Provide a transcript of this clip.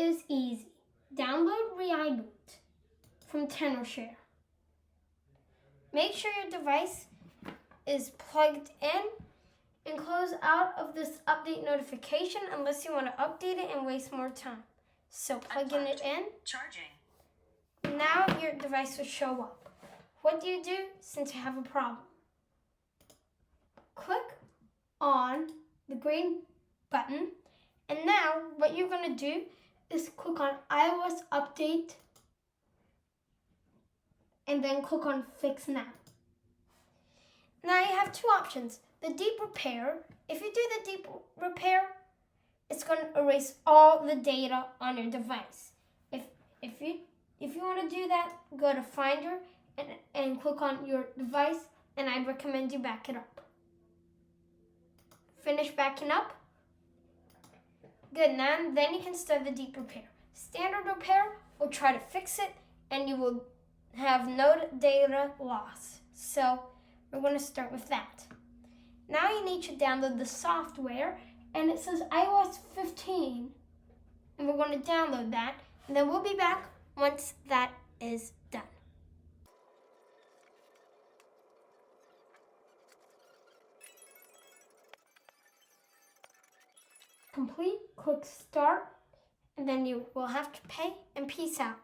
is easy. Download iBoot from TenorShare. Make sure your device is plugged in and close out of this update notification unless you want to update it and waste more time. So plugging it in. Charging. Now your device will show up. What do you do since you have a problem? Click on the green button, and now what you're going to do is click on iOS Update and then click on Fix Now. Now you have two options. The deep repair. If you do the deep repair, it's going to erase all the data on your device. If you want to do that, go to Finder and click on your device, and I'd recommend you back it up. Finish backing up. Good, now then you can start the deep repair. Standard repair will try to fix it, and you will have no data loss. So we're going to start with that. Now you need to download the software, and it says iOS 15, and we're going to download that, and then we'll be back once that is done. Complete, click Start, and then you will have to pay, and peace out.